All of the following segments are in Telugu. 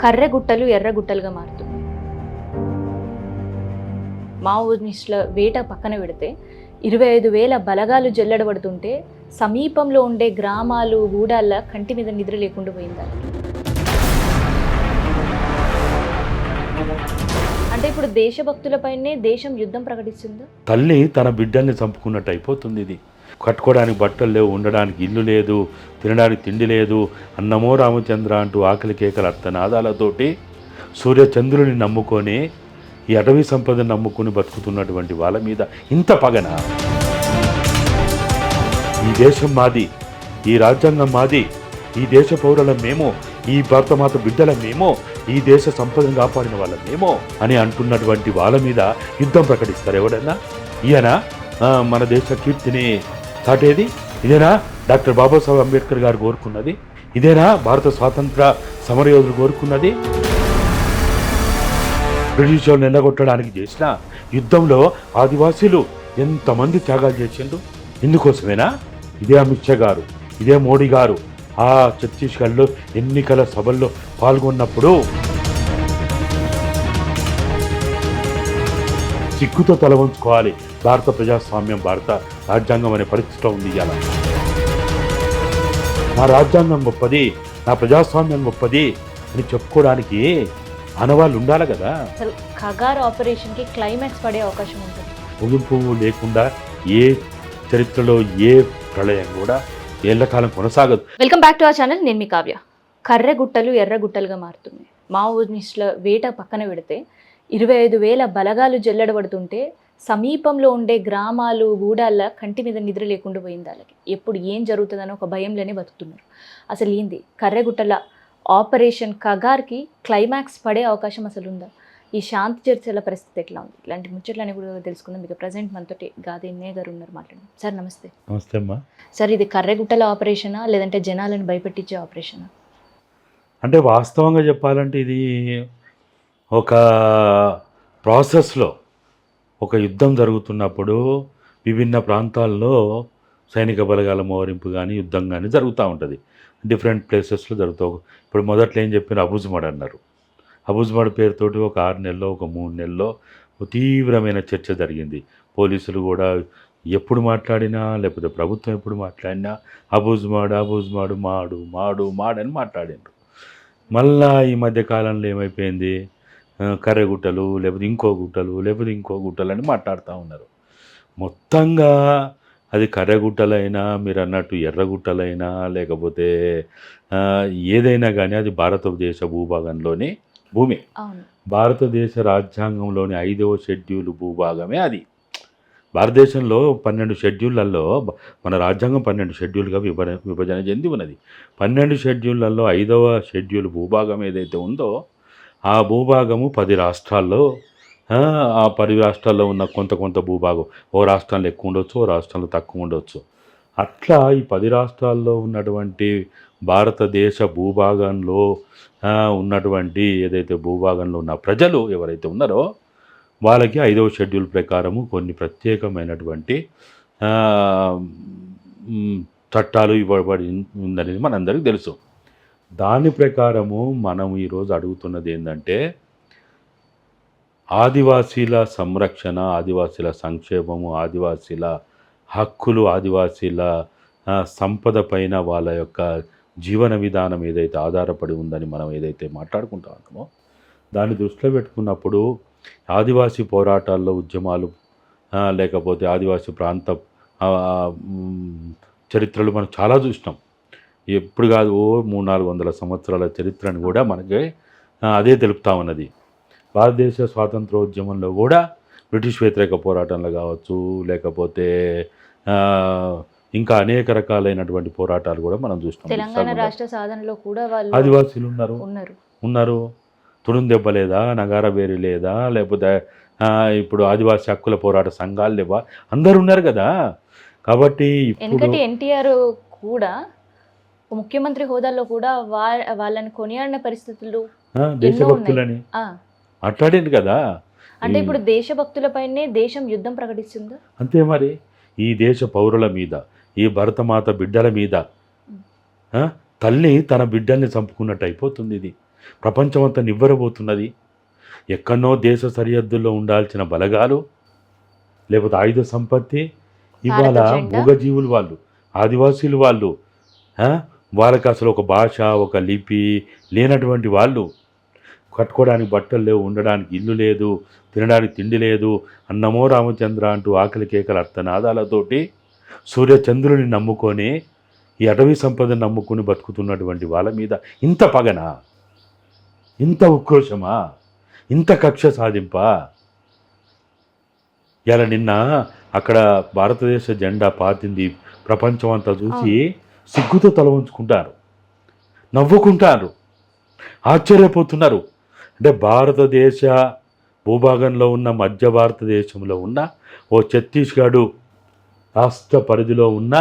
కర్రెగుట్టలు ఎర్రగుట్టలుగా మారుతుంది. మావోయిస్టుల వేట పక్కన పెడితే 25,000 బలగాలు జల్లెడబడుతుంటే సమీపంలో ఉండే గ్రామాలు గూడాల కంటి మీద నిద్ర లేకుండా పోయింది. అంటే ఇప్పుడు దేశభక్తులపైనే దేశం యుద్ధం ప్రకటిస్తుందా? తల్లి తన బిడ్డల్ని చంపుకున్నట్టు అయిపోతుంది. ఇది కట్టుకోవడానికి బట్టలు లేవు, ఉండడానికి ఇల్లు లేదు, తినడానికి తిండి లేదు, అన్నమో రామచంద్ర అంటూ ఆకలి కేకల అర్థనాదాలతోటి సూర్యచంద్రుని నమ్ముకొని ఈ అటవీ సంపదను నమ్ముకొని బతుకుతున్నటువంటి వాళ్ళ మీద ఇంత పగన. ఈ దేశం మాది, ఈ రాజ్యాంగం మాది, ఈ దేశ పౌరుల మేము, ఈ భారతమాత బిడ్డల మేము, ఈ దేశ సంపదను కాపాడిన వాళ్ళ మేము అని అంటున్నటువంటి వాళ్ళ మీద యుద్ధం ప్రకటిస్తారు ఎవడన్నా? ఈయన మన దేశ కీర్తిని చాటేది? ఇదేనా డాక్టర్ బాబాసాహెబ్ అంబేద్కర్ గారు కోరుకున్నది? ఇదేనా భారత స్వాతంత్ర సమరయోధులు కోరుకున్నది? బ్రిటిష్ వాళ్ళని ఎండగొట్టడానికి చేసిన యుద్ధంలో ఆదివాసీలు ఎంతమంది త్యాగాలు చేసిండ్రు? ఇందుకోసమేనా? ఇదే అమిత్ షా గారు, ఇదే మోడీ గారు ఆ ఛత్తీస్గఢ్లో ఎన్నికల సభల్లో పాల్గొన్నప్పుడు సిగ్గుతో తల వంచుకోవాలి. భారత ప్రజాస్వామ్యం, భారత రాజ్యాంగం అనే పరిస్థితిలో ఉంది ఇవాళ. నా రాజ్యాంగం గొప్పది, నా ప్రజాస్వామ్యం గొప్పది అని చెప్పుకోవడానికి ఆనవాళ్ళు ఉండాలి కదా. అసలు ఖగార్ ఆపరేషన్కి క్లైమాక్స్ పడే అవకాశం ఉంటుంది. ముగింపు లేకుండా ఏ చరిత్రలో ఏ ప్రళయం కూడా ఏళ్లకాలం కొనసాగదు. Welcome back to our channel. నేను మీ కావ్య. కర్రెగుట్టలు ఎర్రగుట్టలుగా మారుతుంది. మావోయిస్టుల వేట పక్కన పెడితే 25,000 బలగాలు జల్లెడబడుతుంటే సమీపంలో ఉండే గ్రామాలు గూడాల కంటి మీద నిద్ర లేకుండా పోయింది. వాళ్ళకి ఎప్పుడు ఏం జరుగుతుందని ఒక భయంలోనే బతుకుతున్నారు. అసలు ఏంది కర్రెగుట్టల ఆపరేషన్ ఖగార్కి క్లైమాక్స్ పడే అవకాశం అసలు ఉందా? ఈ శాంతి చర్చల పరిస్థితి ఎట్లా ఉంది? ఇలాంటి ముచ్చట్లని కూడా తెలుసుకుందాం. మీకు ప్రజెంట్ మనతోటి గాదిన్నే గారు ఉన్నారు, మాట్లాడడం. సార్ నమస్తే. నమస్తే అమ్మా. సార్, ఇది కర్రెగుట్టల ఆపరేషనా లేదంటే జనాలను భయపెట్టించే ఆపరేషనా? అంటే వాస్తవంగా చెప్పాలంటే ఇది ఒక ప్రాసెస్లో ఒక యుద్ధం జరుగుతున్నప్పుడు విభిన్న ప్రాంతాల్లో సైనిక బలగాల మోహరింపు కానీ యుద్ధం కానీ జరుగుతూ ఉంటుంది. డిఫరెంట్ ప్లేసెస్లో జరుగుతావు. ఇప్పుడు మొదట్లో ఏం చెప్పిన అబుజ్మడ్ అన్నారు. అబుజ్మడ్ పేరుతోటి ఒక 6 నెలల్లో ఒక 3 నెలల్లో తీవ్రమైన చర్చ జరిగింది. పోలీసులు కూడా ఎప్పుడు మాట్లాడినా లేకపోతే ప్రభుత్వం ఎప్పుడు మాట్లాడినా అబుజ్మడ్ అబుజ్మడ్ మాడు మాడు మాడని మాట్లాడినారు. మళ్ళా ఈ మధ్య కాలంలో ఏమైపోయింది, కర్రెగుట్టలు లేకపోతే ఇంకో గుట్టలు లేకపోతే ఇంకో గుట్టలు అని మాట్లాడుతూ ఉన్నారు. మొత్తంగా అది కర్రెగుట్టలైనా మీరు అన్నట్టు ఎర్రగుట్టలైనా లేకపోతే ఏదైనా కానీ అది భారతదేశ భూభాగంలోని భూమి. భారతదేశ రాజ్యాంగంలోని 5వ షెడ్యూల్ భూభాగమే అది. భారతదేశంలో 12 షెడ్యూళ్లలో మన రాజ్యాంగం 12 షెడ్యూల్గా విభజన చెంది ఉన్నది. 12 షెడ్యూళ్లలో 5వ షెడ్యూల్ భూభాగం ఏదైతే ఉందో ఆ భూభాగము 10 రాష్ట్రాల్లో, ఆ 10 రాష్ట్రాల్లో ఉన్న కొంత భూభాగం ఓ రాష్ట్రంలో ఎక్కువ ఉండొచ్చు, ఓ రాష్ట్రంలో తక్కువ ఉండొచ్చు. అట్లా ఈ 10 రాష్ట్రాల్లో ఉన్నటువంటి భారతదేశ భూభాగంలో ఉన్నటువంటి ఏదైతే భూభాగంలో ఉన్న ప్రజలు ఎవరైతే ఉన్నారో వాళ్ళకి 5వ షెడ్యూల్ ప్రకారము కొన్ని ప్రత్యేకమైనటువంటి చట్టాలు ఇవ్వబడి ఉందనేది మనందరికీ తెలుసు. దాని ప్రకారము మనం ఈరోజు అడుగుతున్నది ఏంటంటే ఆదివాసీల సంరక్షణ, ఆదివాసీల సంక్షేమము, ఆదివాసీల హక్కులు, ఆదివాసీల సంపద పైన వాళ్ళ యొక్క జీవన విధానం ఏదైతే ఆధారపడి ఉందని మనం ఏదైతే మాట్లాడుకుంటా ఉన్నామో దాన్ని దృష్టిలో పెట్టుకున్నప్పుడు ఆదివాసీ పోరాటాల్లో ఉద్యమాలు లేకపోతే ఆదివాసీ ప్రాంత చరిత్రలు మనం చాలా చూసినాం. ఎప్పుడు కాదు 300-400 సంవత్సరాల చరిత్రను కూడా మనకి అదే తెలుపుతా ఉన్నది. భారతదేశ స్వాతంత్రోద్యమంలో కూడా బ్రిటిష్ వ్యతిరేక పోరాటంలో కావచ్చు లేకపోతే ఇంకా అనేక రకాలైనటువంటి పోరాటాలు కూడా మనం చూసినాం. తెలంగాణ రాష్ట్ర సాధనలో కూడా ఆదివాసీలు ఉన్నారు. తుడుం దెబ్బ లేదా, నగార బేరి లేదా, లేకపోతే ఇప్పుడు ఆదివాసీ హక్కుల పోరాట సంఘాలు లేవా, అందరు ఉన్నారు కదా. కాబట్టి ఎందుకంటే ఎన్టీఆర్ కూడా ముఖ్యమంత్రి హోదాలో కూడా వాళ్ళని కొనియాడిన పరిస్థితులు దేశభక్తులని మాట్లాడింది కదా. అంటే ఇప్పుడు దేశభక్తులపైనే దేశం యుద్ధం ప్రకటిస్తుందా? అంతే మరి. ఈ దేశ పౌరుల మీద, ఈ భరతమాత బిడ్డల మీద తల్లి తన బిడ్డల్ని చంపుకున్నట్టు అయిపోతుంది. ఇది ప్రపంచమంతా నివ్వెరబోతున్నది. ఎక్కడనో దేశ సరిహద్దుల్లో ఉండాల్సిన బలగాలు, లేకపోతే ఆయుధ సంపత్తి ఇవాళ భారత జెండా. మూగజీవులు వాళ్ళు, ఆదివాసీలు వాళ్ళు, ఆ, వాళ్ళకి అసలు ఒక భాష, ఒక లిపి లేనటువంటి వాళ్ళు, కట్టుకోవడానికి బట్టలు లేవు, ఉండడానికి ఇల్లు లేదు, తినడానికి తిండి లేదు, అన్నమో రామచంద్ర అంటూ ఆకలి కేకల అర్థనాదాలతోటి సూర్యచంద్రుని నమ్ముకొని ఈ అటవీ సంపదను నమ్ముకొని బతుకుతున్నటువంటి వాళ్ళ మీద ఇంత పగనా, ఇంత ఉక్రోషమా, ఇంత కక్ష సాధింపా? ఇలా నిన్న అక్కడ భారతదేశ జెండా పాతింది ప్రపంచం అంతా చూసి సిగ్గుతో తల వంచుకుంటారు, నవ్వుకుంటారు, ఆశ్చర్యపోతున్నారు. అంటే భారతదేశ భూభాగంలో ఉన్న మధ్య భారతదేశంలో ఉన్న ఓ ఛత్తీస్గఢ్ రాష్ట్ర పరిధిలో ఉన్న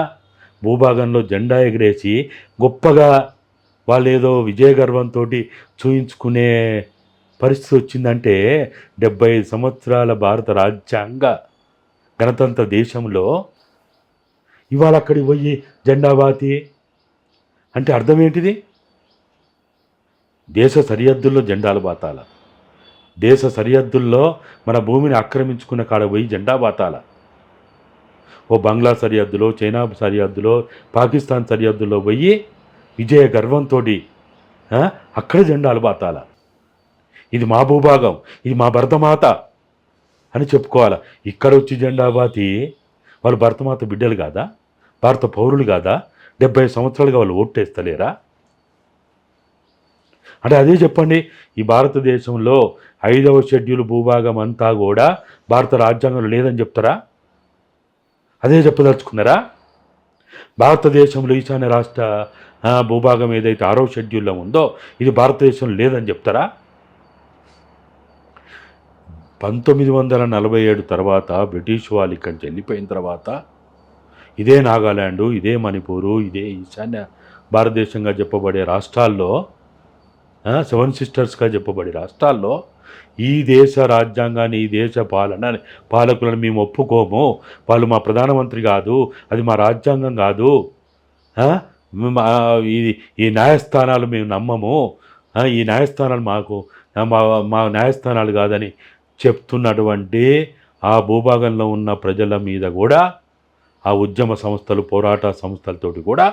భూభాగంలో జెండా ఎగిరేసి గొప్పగా వాళ్ళు ఏదో విజయగర్వంతో చూయించుకునే పరిస్థితి వచ్చిందంటే 75 సంవత్సరాల భారత రాజ్యాంగ గణతంత్ర దేశంలో ఇవాళ అక్కడికి పోయి జెండా బాతి అంటే అర్థం ఏంటిది? దేశ సరిహద్దుల్లో జెండాలు బాతాల, దేశ సరిహద్దుల్లో మన భూమిని ఆక్రమించుకున్న కాడ పోయి జెండా బాతాల. ఓ బంగ్లా సరిహద్దులో, చైనా సరిహద్దులో, పాకిస్తాన్ సరిహద్దులో పోయి విజయ గర్వంతో అక్కడ జెండాలు బాతాల. ఇది మా భూభాగం, ఇది మా భరతమాత అని చెప్పుకోవాలి. ఇక్కడ వచ్చి జెండా బాతి వాళ్ళు భరతమాత బిడ్డలు కాదా, భారత పౌరులు కాదా? 70 సంవత్సరాలుగా వాళ్ళు ఓట్టేస్తలేరా? అంటే అదే చెప్పండి, ఈ భారతదేశంలో 5వ షెడ్యూల్ భూభాగం అంతా కూడా భారత రాజ్యాంగంలో లేదని చెప్తారా? అదే చెప్పదలుచుకున్నారా? భారతదేశంలో ఈశాన్య రాష్ట్ర భూభాగం ఏదైతే 6వ షెడ్యూల్లో ఉందో ఇది భారతదేశంలో లేదని చెప్తారా? 1947 తర్వాత బ్రిటిష్ వాళ్ళు ఇక్కడి నుంచి వెళ్ళిపోయిన తర్వాత ఇదే నాగాల్యాండు, ఇదే మణిపూరు, ఇదే ఈశాన్య భారతదేశంగా చెప్పబడే రాష్ట్రాల్లో, 7 సిస్టర్స్గా చెప్పబడే రాష్ట్రాల్లో ఈ దేశ రాజ్యాంగాన్ని, ఈ దేశ పాలకులను మేము ఒప్పుకోము, వాళ్ళు మా ప్రధానమంత్రి కాదు, అది మా రాజ్యాంగం కాదు, ఈ న్యాయస్థానాలు మేము నమ్మము, ఈ న్యాయస్థానాలు మా న్యాయస్థానాలు కాదని చెప్తున్నటువంటి ఆ భూభాగంలో ఉన్న ప్రజల మీద కూడా ఆ ఉద్యమ సంస్థలు, పోరాట సంస్థలతోటి కూడా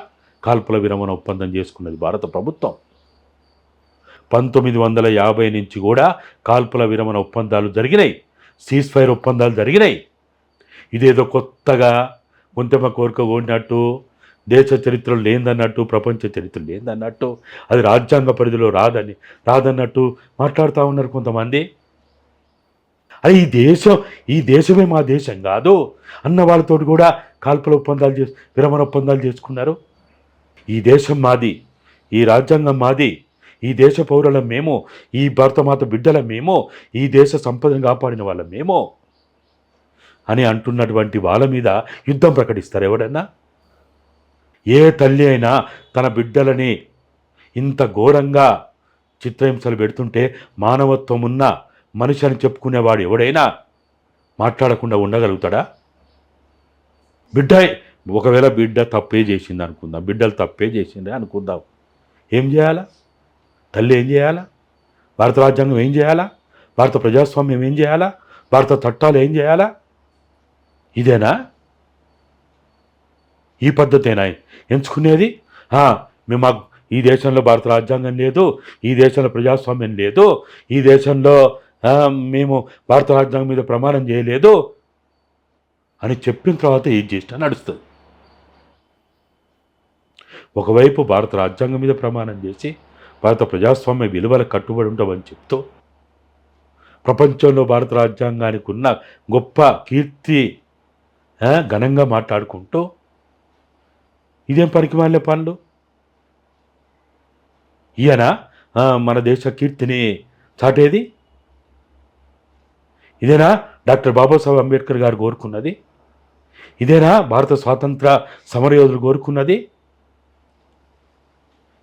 కాల్పుల విరమణ ఒప్పందం చేసుకున్నది భారత ప్రభుత్వం. 1950 నుంచి కూడా కాల్పుల విరమణ ఒప్పందాలు జరిగినాయి, సీజ్ ఫైర్ ఒప్పందాలు జరిగినాయి. ఇదేదో కొత్తగా కొంతమ కోరిక కోడినట్టు, దేశ చరిత్రలో లేదన్నట్టు, ప్రపంచ చరిత్రలో లేదన్నట్టు, అది రాజ్యాంగ పరిధిలో రాదన్నట్టు మాట్లాడుతూ ఉన్నారు కొంతమంది. అది ఈ దేశమే మా దేశం కాదు అన్న వాళ్ళతోటి కూడా కాల్పుల ఒప్పందాలు విరమణ ఒప్పందాలు చేసుకున్నారు. ఈ దేశం మాది, ఈ రాజ్యాంగం మాది, ఈ దేశ పౌరులం మేము, ఈ భారతమాత బిడ్డల మేము, ఈ దేశ సంపదను కాపాడిన వాళ్ళ మేము అని అంటున్నటువంటి వాళ్ళ మీద యుద్ధం ప్రకటిస్తారు ఎవడన్నా? ఏ తల్లి అయినా తన బిడ్డలని ఇంత ఘోరంగా చిత్రహింసలు పెడుతుంటే మానవత్వం ఉన్న మనిషి అని చెప్పుకునేవాడు ఎవడైనా మాట్లాడకుండా ఉండగలుగుతాడా? ఒకవేళ బిడ్డ తప్పే చేసింది అనుకుందాం, బిడ్డలు తప్పే చేసిందే అనుకుందాం, ఏం చేయాలా? తల్లి ఏం చేయాలా? భారత రాజ్యాంగం ఏం చేయాలా? భారత ప్రజాస్వామ్యం ఏం చేయాలా? భారత చట్టాలు ఏం చేయాలా? ఇదేనా? ఈ పద్ధతేనా ఎంచుకునేది? మేము ఈ దేశంలో భారత రాజ్యాంగం లేదు, ఈ దేశంలో ప్రజాస్వామ్యం లేదు, ఈ దేశంలో మేము భారత రాజ్యాంగం మీద ప్రమాణం చేయలేదు అని చెప్పిన తర్వాత ఏం చేసినా నడుస్తుంది. ఒకవైపు భారత రాజ్యాంగం మీద ప్రమాణం చేసి భారత ప్రజాస్వామ్య విలువలకు కట్టుబడి ఉంటామని చెప్తూ ప్రపంచంలో భారత రాజ్యాంగానికి ఉన్న గొప్ప కీర్తి ఘనంగా మాట్లాడుకుంటూ ఇదేం పనికిమాలిన పనులు? ఈయన మన దేశ కీర్తిని చాటేది? ఇదేనా డాక్టర్ బాబాసాహెబ్ అంబేద్కర్ గారు కోరుకున్నది? ఇదేనా భారత స్వాతంత్ర సమరయోధులు కోరుకున్నది?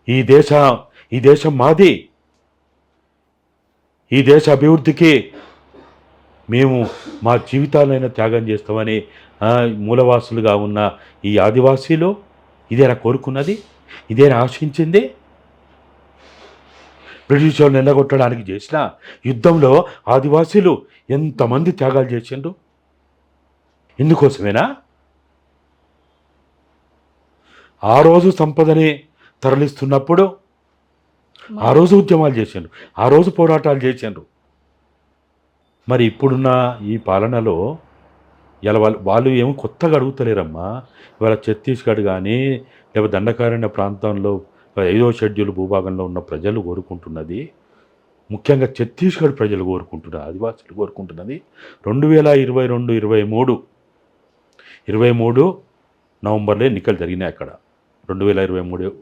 ఈ దేశం మాది, ఈ దేశ అభివృద్ధికి మేము మా జీవితాలైనా త్యాగం చేస్తామని మూలవాసులుగా ఉన్న ఈ ఆదివాసీలు ఇదేనా కోరుకున్నది? ఇదేనా ఆశించింది? బ్రిటిష్ వాళ్ళని ఎల్లగొట్టడానికి చేసిన యుద్ధంలో ఆదివాసీలు ఎంతమంది త్యాగాలు చేసిండ్రు? ఇందుకోసమేనా? ఆ రోజు సంపదని తరలిస్తున్నప్పుడు ఆ రోజు ఉద్యమాలు చేసిండ్రు, ఆ రోజు పోరాటాలు చేసిండ్రు. మరి ఇప్పుడున్న ఈ పాలనలో ఇలా వాళ్ళు ఏమో కొత్తగా అడుగుతలేరమ్మా. ఇవాళ ఛత్తీస్గఢ్ కానీ లేకపోతే దండకారణ్య ప్రాంతంలో 5వ షెడ్యూల్ భూభాగంలో ఉన్న ప్రజలు కోరుకుంటున్నది, ముఖ్యంగా ఛత్తీస్గఢ్ ప్రజలు కోరుకుంటున్నారు, ఆదివాసులు కోరుకుంటున్నది 2022, 23 నవంబర్లో ఎన్నికలు జరిగినాయి అక్కడ. 2023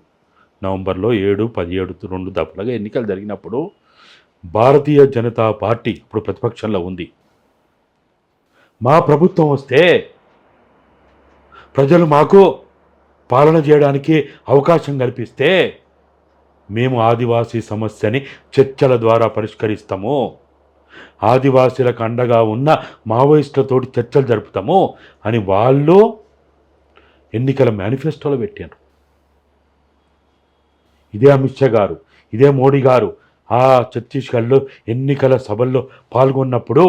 నవంబర్లో 7, 17 2 దఫలుగా ఎన్నికలు జరిగినప్పుడు భారతీయ జనతా పార్టీ ఇప్పుడు ప్రతిపక్షంలో ఉంది. మా ప్రభుత్వం వస్తే ప్రజలు మాకు పాలన చేయడానికి అవకాశం కల్పిస్తే మేము ఆదివాసీ సమస్యని చర్చల ద్వారా పరిష్కరిస్తాము, ఆదివాసీలకు అండగా ఉన్న మావోయిస్టులతోటి చర్చలు జరుపుతాము అని వాళ్ళు ఎన్నికల మేనిఫెస్టోలో పెట్టారు. ఇదే అమిత్ షా గారు, ఇదే మోడీ గారు ఆ ఛత్తీస్గఢ్లో ఎన్నికల సభల్లో పాల్గొన్నప్పుడు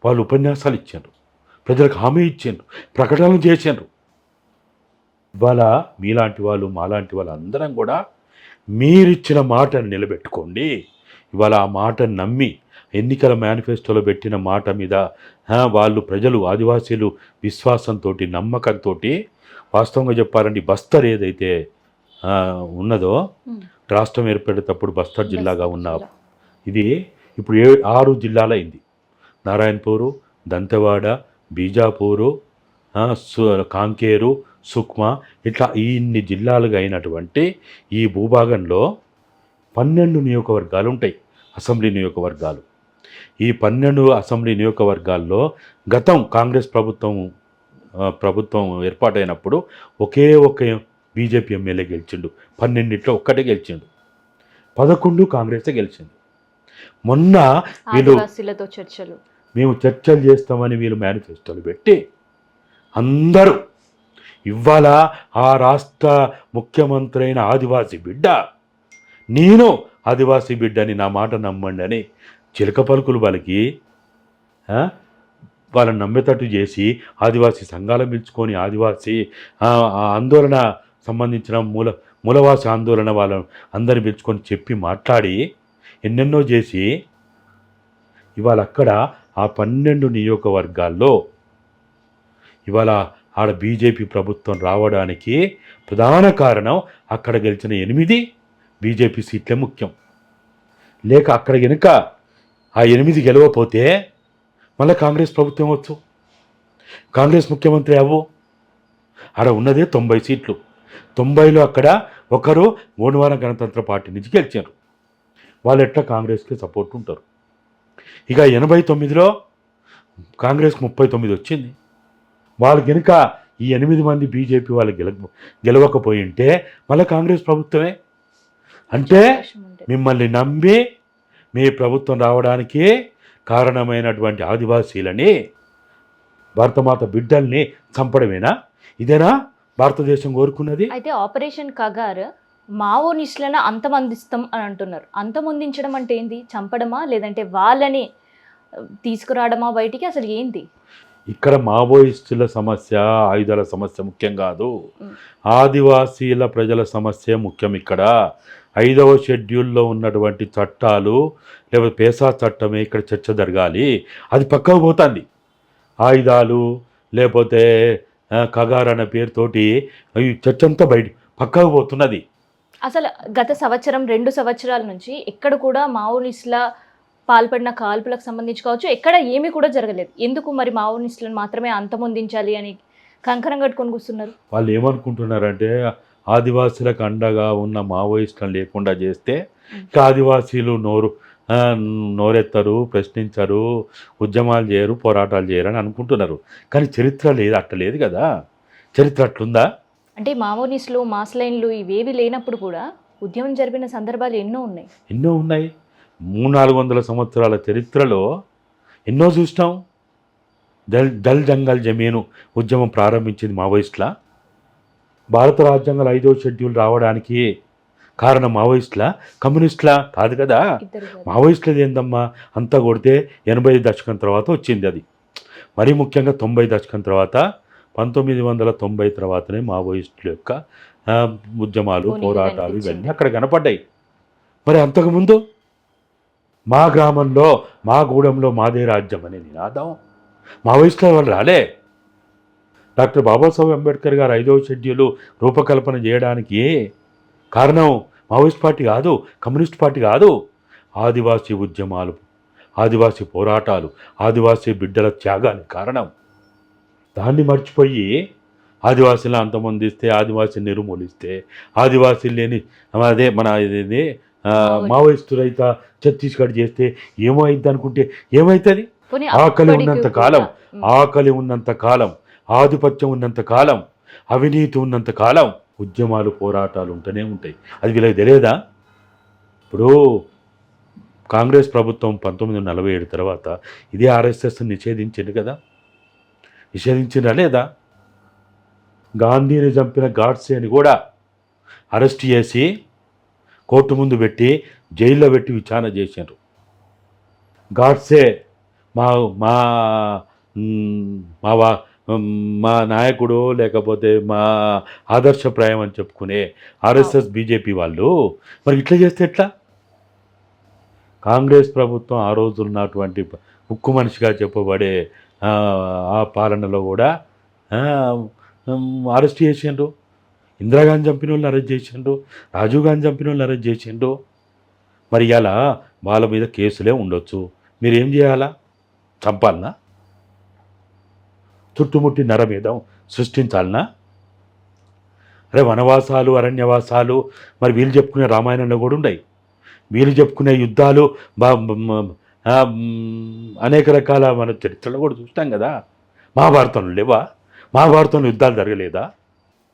వాళ్ళు ఉపన్యాసాలు ఇచ్చారు, ప్రజలకు హామీ ఇచ్చారు, ప్రకటనలు చేశారు. ఇవాళ మీలాంటి వాళ్ళు మాలాంటి వాళ్ళు అందరం కూడా మీరిచ్చిన మాటను నిలబెట్టుకోండి. ఇవాళ ఆ మాటను నమ్మి ఎన్నికల మేనిఫెస్టోలో పెట్టిన మాట మీద వాళ్ళు ప్రజలు ఆదివాసీలు విశ్వాసంతో నమ్మకంతో, వాస్తవంగా చెప్పాలంటే బస్తర్ ఏదైతే ఉన్నదో రాష్ట్రం ఏర్పడేటప్పుడు బస్తర్ జిల్లాగా ఉన్న ఇది ఇప్పుడు 6 జిల్లాలైంది. నారాయణపూరు, దంతెవాడ, బీజాపూరు, కాంకేరు, సుక్మా, ఇట్లా ఇన్ని జిల్లాలుగా అయినటువంటి ఈ భూభాగంలో 12 నియోజకవర్గాలు ఉంటాయి, అసెంబ్లీ నియోజకవర్గాలు. ఈ 12 అసెంబ్లీ నియోజకవర్గాల్లో గతం కాంగ్రెస్ ప్రభుత్వం ఏర్పాటైనప్పుడు ఒకే బీజేపీ ఎమ్మెల్యే గెలిచిండు, 12 ఒక్కటే గెలిచిండు, 11 కాంగ్రెసే గెలిచింది. మొన్న వీళ్ళు మేము చర్చలు చేస్తామని వీళ్ళు మేనిఫెస్టోలు పెట్టి అందరూ ఇవాళ ఆ రాష్ట్ర ముఖ్యమంత్రి అయిన ఆదివాసీ బిడ్డ, నేను ఆదివాసీ బిడ్డని నా మాట నమ్మండి అని చిలక పలుకులు వాళ్ళకి వాళ్ళని నమ్మేటట్టు చేసి ఆదివాసీ సంఘాలను పిలుచుకొని ఆదివాసీ ఆందోళన సంబంధించిన మూలవాసి ఆందోళన వాళ్ళని అందరిని పిలుచుకొని చెప్పి మాట్లాడి ఎన్నెన్నో చేసి ఇవాళ అక్కడ ఆ 12 నియోజకవర్గాల్లో ఇవాళ ఆడ బీజేపీ ప్రభుత్వం రావడానికి ప్రధాన కారణం అక్కడ గెలిచిన 8 బీజేపీ సీట్లే ముఖ్యం. లేక అక్కడ కనుక ఆ 8 గెలవపోతే మళ్ళీ కాంగ్రెస్ ప్రభుత్వం వచ్చు, కాంగ్రెస్ ముఖ్యమంత్రి అవ్వు. ఆడ ఉన్నదే 90 సీట్లు, 90లో అక్కడ ఒకరు గోండవాన గణతంత్ర పార్టీ నుంచి గెలిచారు, వాళ్ళు ఎట్లా కాంగ్రెస్కి సపోర్ట్ ఉంటారు. ఇక 89లో కాంగ్రెస్ 39 వచ్చింది, వాళ్ళు కనుక ఈ 8 మంది బీజేపీ వాళ్ళు గెలవకపోయి ఉంటే మళ్ళీ కాంగ్రెస్ ప్రభుత్వమే. అంటే మిమ్మల్ని నమ్మి మీ ప్రభుత్వం రావడానికి కారణమైనటువంటి ఆదివాసీలని, భారతమాత బిడ్డల్ని చంపడమేనా? ఇదేనా భారతదేశం కోరుకున్నది? అయితే ఆపరేషన్ కగార్ మావోనిస్టులను అంతమందిస్తాం అని అంటున్నారు. అంతమొందించడం అంటే ఏంది? చంపడమా లేదంటే వాళ్ళని తీసుకురావడమా బయటికి? అసలు ఏంటి ఇక్కడ? మావోయిస్టుల సమస్య, ఆయుధాల సమస్య ముఖ్యం కాదు, ఆదివాసీల ప్రజల సమస్య ముఖ్యం. ఇక్కడ 5వ షెడ్యూల్లో ఉన్నటువంటి చట్టాలు లేకపోతే పేసా చట్టమే ఇక్కడ చర్చ జరగాలి. అది పక్కకు పోతుంది. ఆయుధాలు లేకపోతే కగార్ అనే పేరుతోటి చర్చ అంతా పక్కకు పోతున్నది. అసలు గత సంవత్సరం 2 సంవత్సరాల నుంచి ఎక్కడ కూడా మావోనిస్టుల పాల్పడిన కాల్పులకు సంబంధించి కావచ్చు, ఎక్కడ ఏమీ కూడా జరగలేదు. ఎందుకు మరి మావోనిస్టులను మాత్రమే అంతమొందించాలి అని కంకణం కట్టుకొని కూర్చున్నారు? వాళ్ళు ఏమనుకుంటున్నారంటే ఆదివాసీలకు అండగా ఉన్న మావోయిస్టులను లేకుండా చేస్తే ఆదివాసీలు నోరెత్తరు, ప్రశ్నించరు, ఉద్యమాలు చేయరు, పోరాటాలు చేయరు అని అనుకుంటున్నారు. కానీ చరిత్ర లేదు, అట్టలేదు కదా. చరిత్ర అట్లుందా? అంటే మావోనిస్టులు, మాస్ లైన్లు ఇవేవి లేనప్పుడు కూడా ఉద్యమం జరిపిన సందర్భాలు ఎన్నో ఉన్నాయి. 300-400 సంవత్సరాల చరిత్రలో ఎన్నో చూసినాం. దల్ జంగల్ జమీను ఉద్యమం ప్రారంభించింది మావోయిస్టుల. భారత రాజ్యాంగంలో 5వ షెడ్యూల్ రావడానికి కారణం మావోయిస్టుల, కమ్యూనిస్టుల కాదు కదా. ఇద్దరు కాదు. మావోయిస్టులది ఏందమ్మా, అంతా కొడితే 80 దశకం తర్వాత వచ్చింది అది. మరీ ముఖ్యంగా 90 దశకం తర్వాత, 1990 తర్వాతనే మావోయిస్టుల యొక్క ఉద్యమాలు, పోనీలు పోరాటాలు కనిపించింది. ఇవన్నీ అక్కడ కనపడ్డాయి. మరి అంతకుముందు మా గ్రామంలో, మా గూడెంలో మాదే రాజ్యం అనే నినాదం మావోయిస్టుల వాళ్ళు రాలే. డాక్టర్ బాబాసాహెబ్ అంబేద్కర్ గారు 5వ షెడ్యూలు రూపకల్పన చేయడానికి కారణం మావోయిస్ట్ పార్టీ కాదు, కమ్యూనిస్ట్ పార్టీ కాదు, ఆదివాసీ ఉద్యమాలు, ఆదివాసీ పోరాటాలు, ఆదివాసీ బిడ్డల త్యాగానికి కారణం. దాన్ని మర్చిపోయి ఆదివాసీలను అంతమొందిస్తే, ఆదివాసీని నిర్మూలిస్తే, ఆదివాసీలు లేని అదే మన ఇది మావోయిస్టులైతే ఛత్తీస్గఢ్ చేస్తే ఏమైంది అనుకుంటే ఏమవుతుంది? పోనీ ఆకలి అప్పటికి ఉన్నంత కూడా, కాలం, ఆకలి ఉన్నంత కాలం, ఆధిపత్యం ఉన్నంత కాలం, అవినీతి ఉన్నంత కాలం ఉద్యమాలు, పోరాటాలు ఉంటూనే ఉంటాయి. అది వీళ్ళకి తెలియదా? ఇప్పుడు కాంగ్రెస్ ప్రభుత్వం 1947 తర్వాత ఇదే ఆర్ఎస్ఎస్ నిషేధించింది కదా, నిషేధించిందా లేదా? గాంధీని చంపిన గాడ్సే అని కూడా అరెస్ట్ చేసి కోర్టు ముందు పెట్టి జైల్లో పెట్టి విచారణ చేశారు. గాడ్సే మా మా మా వా- మా నాయకుడు, లేకపోతే మా ఆదర్శప్రాయం అని చెప్పుకునే ఆర్ఎస్ఎస్, బీజేపీ వాళ్ళు మరి ఇట్లా చేస్తే ఎట్లా? కాంగ్రెస్ ప్రభుత్వం ఆ రోజు ఉన్నటువంటి ఉక్కు మనిషిగా చెప్పబడే ఆ పాలనలో కూడా అరెస్ట్ చేసిండ్రు. ఇందిరాగాంధీ చంపిన వాళ్ళని అరెస్ట్ చేసిండ్రు, రాజీవ్ గాంధీ చంపిన వాళ్ళని అరెస్ట్ చేసిండ్రు. మరి ఇలా వాళ్ళ మీద కేసులే ఉండొచ్చు, మీరు ఏం చేయాలా? చంపాలనా? చుట్టుముట్టి నరమేధం సృష్టించాలనా? అరే వనవాసాలు, అరణ్యవాసాలు మరి వీళ్ళు చెప్పుకునే రామాయణంలో కూడా ఉన్నాయి. వీళ్ళు చెప్పుకునే యుద్ధాలు అనేక రకాల మన చరిత్రలో కూడా చూస్తాం కదా. మహాభారతంలో లేవా? మహాభారతంలో యుద్ధాలు జరగలేదా?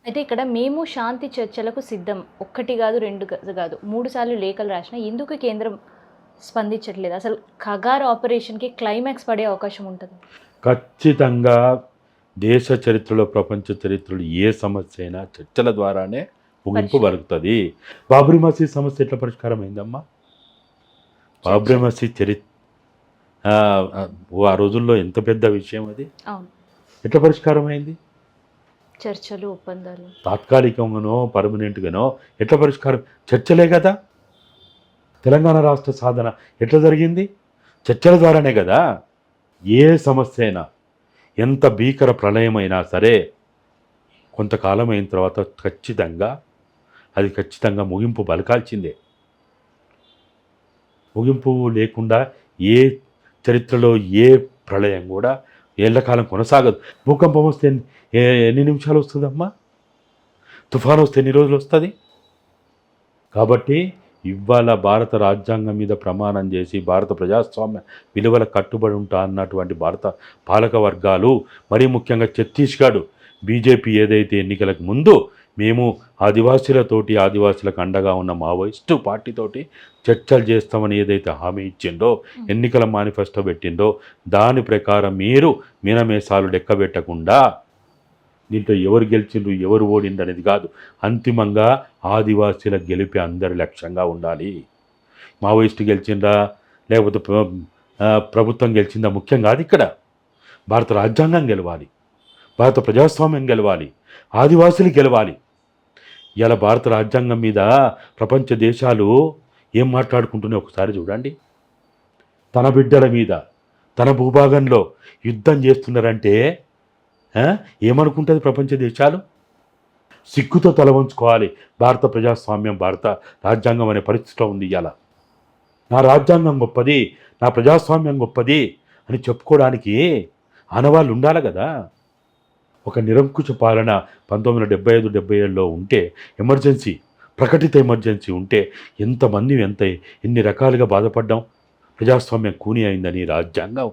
అయితే ఇక్కడ మేము శాంతి చర్చలకు సిద్ధం, 1 కాదు 2 కాదు 3 సార్లు లేఖలు రాసినా ఎందుకు కేంద్రం స్పందించట్లేదు? అసలు ఖగార్ ఆపరేషన్కి క్లైమాక్స్ పడే అవకాశం ఉంటుంది? ఖచ్చితంగా దేశ చరిత్రలో, ప్రపంచ చరిత్రలో ఏ సమస్య అయినా చర్చల ద్వారానే ముగింపు పలుకుతుంది. బాబ్రీ మసీద్ సమస్య ఎట్లా పరిష్కారం అయిందమ్మా? బాబ్రీ మసీద్ ఆ రోజుల్లో ఎంత పెద్ద విషయం అది, అవును, ఎట్లా పరిష్కారం అయింది? చర్చలు, ఒప్పందాలు, తాత్కాలికంగానో పర్మనెంట్గానో ఎట్లా పరిష్కారం? చర్చలే కదా. తెలంగాణ రాష్ట్ర సాధన ఎట్లా జరిగింది? చర్చల ద్వారానే కదా. ఏ సమస్య అయినా, ఎంత భీకర ప్రళయమైనా సరే కొంతకాలం అయిన తర్వాత ఖచ్చితంగా ముగింపు పలకాల్సిందే. ముగింపు లేకుండా ఏ చరిత్రలో ఏ ప్రళయం కూడా ఏళ్లకాలం కొనసాగదు. భూకంపం వస్తే ఎన్ని నిమిషాలు వస్తుందమ్మా? తుఫాను వస్తే ఎన్ని రోజులు వస్తుంది? కాబట్టి ఇవాళ భారత రాజ్యాంగం మీద ప్రమాణం చేసి భారత ప్రజాస్వామ్య విలువల కట్టుబడి ఉంటా అన్నటువంటి భారత పాలక వర్గాలు, మరీ ముఖ్యంగా ఛత్తీస్గఢ్ బీజేపీ ఏదైతే ఎన్నికలకు ముందు మేము ఆదివాసులకు అండగా ఉన్న మావోయిస్టు పార్టీతోటి చర్చలు చేస్తామని ఏదైతే హామీ ఇచ్చిందో, ఎన్నికల మేనిఫెస్టో పెట్టిందో, దాని ప్రకారం మీరు మీనమేసాలు లెక్కబెట్టకుండా దీంట్లో ఎవరు గెలిచిండ్రు, ఎవరు ఓడిండు అనేది కాదు, అంతిమంగా ఆదివాసీల గెలిపే అందరి లక్ష్యంగా ఉండాలి. మావోయిస్టు గెలిచిందా లేకపోతే ప్రభుత్వం గెలిచిందా ముఖ్యం కాదు. ఇక్కడ భారత రాజ్యాంగం గెలవాలి, భారత ప్రజాస్వామ్యం గెలవాలి, ఆదివాసులు గెలవాలి. ఇలా భారత రాజ్యాంగం మీద ప్రపంచ దేశాలు ఏం మాట్లాడుకుంటున్నాయో ఒకసారి చూడండి. తన బిడ్డల మీద, తన భూభాగంలో యుద్ధం చేస్తున్నారంటే ఏమనుకుంటుంది ప్రపంచ దేశాలు? సిగ్గుతో తల వంచుకోవాలి. భారత ప్రజాస్వామ్యం, భారత రాజ్యాంగం అనే పరిస్థితిలో ఉంది ఇవాళ. నా రాజ్యాంగం గొప్పది, నా ప్రజాస్వామ్యం గొప్పది అని చెప్పుకోవడానికి ఆనవాళ్ళు ఉండాలి కదా. ఒక నిరంకుశ పాలన 1975-77లో ఉంటే, ప్రకటిత ఎమర్జెన్సీ ఉంటే ఎంతమంది ఎన్ని రకాలుగా బాధపడ్డాం. ప్రజాస్వామ్యం కూని అయిందని, రాజ్యాంగం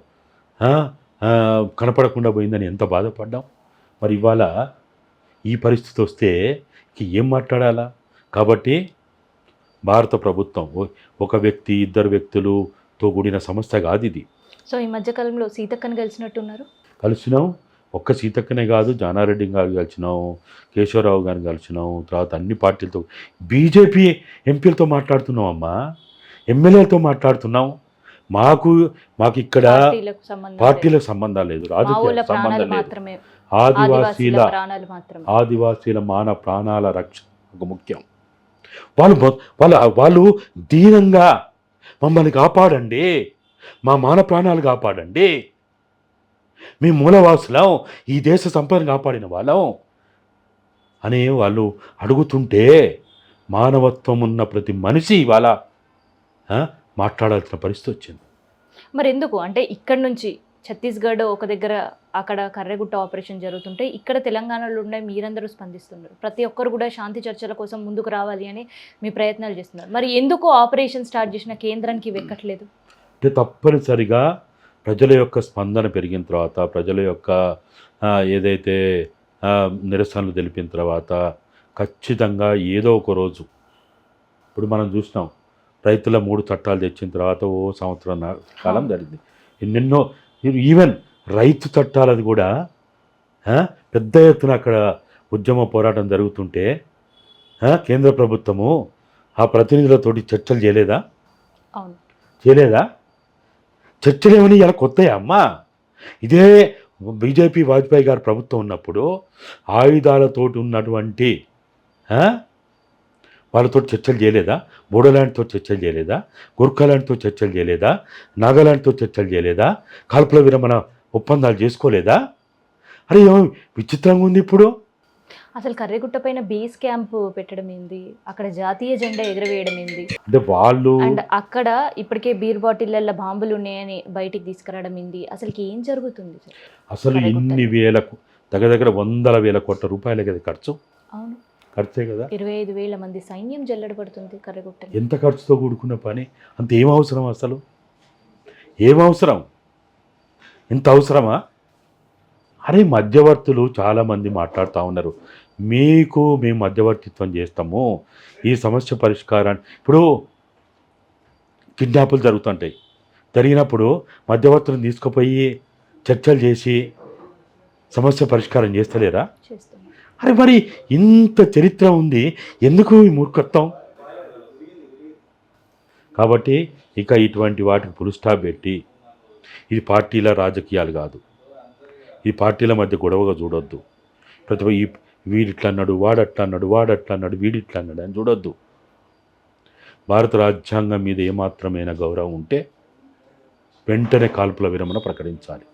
కనపడకుండా పోయిందని ఎంత బాధపడ్డాం. మరి ఇవాళ ఈ పరిస్థితి వస్తే ఏం మాట్లాడాలా? కాబట్టి భారత ప్రభుత్వం ఒక వ్యక్తి, 2 వ్యక్తులతో కూడిన సమస్య కాదు ఇది. సో ఈ మధ్యకాలంలో సీతక్కని కలిసినట్టున్నారు. కలిసినాం. ఒక్క సీతక్కనే కాదు, జానారెడ్డి గారు కలిసినాం, కేశవరావు గారిని కలిసినాం, తర్వాత అన్ని పార్టీలతో, బీజేపీ ఎంపీలతో మాట్లాడుతున్నాం అమ్మా, ఎమ్మెల్యేలతో మాట్లాడుతున్నాం. మాకు మాకు ఇక్కడ పార్టీలకు సంబంధం లేదు. పార్టీలకు సంబంధం లేదు, మావుల రాజకీయ ప్రాణాలు సంబంధం లేదు. మాత్రమే, ఆదివాసీల ప్రాణాలు మాత్రమే. ఆదివాసీల ప్రాణాల రక్షణ ఒక ముఖ్యం. వాళ్ళు దీనంగా మమ్మల్ని కాపాడండి, మా ప్రాణాలు కాపాడండి, మీ మూలవాసులం, ఈ దేశ సంపదను కాపాడిన వాళ్ళం అని వాళ్ళు అడుగుతుంటే మానవత్వం ఉన్న ప్రతి మనిషి ఇవాళ మాట్లాడాల్సిన పరిస్థితి వచ్చింది. మరి ఎందుకు అంటే ఇక్కడ నుంచి ఛత్తీస్గఢ్ ఒక దగ్గర అక్కడ కర్రెగుట్ట ఆపరేషన్ జరుగుతుంటే ఇక్కడ తెలంగాణలో ఉండే మీరందరూ స్పందిస్తున్నారు, ప్రతి ఒక్కరు కూడా శాంతి చర్చల కోసం ముందుకు రావాలి అని మీ ప్రయత్నాలు చేస్తున్నారు. మరి ఎందుకు ఆపరేషన్ స్టార్ట్ చేసిన కేంద్రానికి వెక్కట్లేదు? అంటే తప్పనిసరిగా ప్రజల యొక్క స్పందన పెరిగిన తర్వాత, ప్రజల యొక్క ఏదైతే నిరసనలు తెలిపిన తర్వాత ఖచ్చితంగా ఏదో ఒక రోజు, ఇప్పుడు మనం చూసినాం రైతుల 3 చట్టాలు తెచ్చిన తర్వాత ఓ సంవత్సరం కాలం జరిగింది. ఎన్నెన్నో ఈవెన్ రైతు చట్టాలది కూడా పెద్ద ఎత్తున అక్కడ ఉద్యమ పోరాటం జరుగుతుంటే కేంద్ర ప్రభుత్వము ఆ ప్రతినిధులతోటి చర్చలు చేయలేదా? అవును, చేయలేదా? చర్చలు ఏమని ఇలా కొత్తయా అమ్మా? ఇదే బీజేపీ వాజ్పేయి గారు ప్రభుత్వం ఉన్నప్పుడు ఆయుధాలతోటి ఉన్నటువంటి వాళ్ళతో చర్చలు చేయలేదా? బోడోల్యాండ్తో చర్చలు చేయలేదా? గోర్ఖాల్యాండ్తో చర్చలు చేయలేదా? నాగాలాండ్తో చర్చలు చేయలేదా? కాల్పుల విరమణ ఒప్పందాలు చేసుకోలేదా? అరే ఏమో విచిత్రంగా ఉంది ఇప్పుడు. అసలు కర్రెగుట్ట పైన బేస్ క్యాంప్ పెట్టడం ఏంది, అక్కడ జాతీయ జెండా ఎగరవేయడం ఏంది, అంటే వాళ్ళు అండ్ అక్కడ ఇప్పటికే బీర్ బాటిళ్ళల్లో బాంబులు ఉన్నాయని బయటికి తీసుకురావడం ఏంది, అసలు ఏం జరుగుతుంది? అసలు ఇన్ని వేలకు దగ్గర 100,000 కోట్ల రూపాయలే కదా ఖర్చు. అవును, ఖర్చే కదా. 25,000 మంది సైన్యం జల్లెడబడుతుంది కర్రెగుట్ట. ఎంత ఖర్చుతో కూడుకున్న పని, అంత ఏం అవసరం? అసలు ఏం అవసరం? ఇంత అవసరమా? అరే మధ్యవర్తులు చాలామంది మాట్లాడుతూ ఉన్నారు, మేము మధ్యవర్తిత్వం చేస్తాము ఈ సమస్య పరిష్కారాన్ని. ఇప్పుడు కిడ్నాపులు జరుగుతుంటాయి, జరిగినప్పుడు మధ్యవర్తులను తీసుకుపోయి చర్చలు చేసి సమస్య పరిష్కారం చేస్తలేరా? అరే మరి ఇంత చరిత్ర ఉంది, ఎందుకు ఈ మూర్ఖత్వం? కాబట్టి ఇక ఇటువంటి వాటికి ఫుల్ స్టాప్ పెట్టి, ఇది పార్టీల రాజకీయాలు కాదు, ఈ పార్టీల మధ్య గొడవగా చూడొద్దు. ప్రతి వీడిట్లా అన్నాడు, వాడట్లా అన్నాడు, వాడట్లా అన్నాడు, వీడిట్లా అన్నాడు అని చూడొద్దు. భారత రాజ్యాంగం మీద ఏమాత్రమైన గౌరవం ఉంటే వెంటనే కాల్పుల విరమణ ప్రకటించాలి.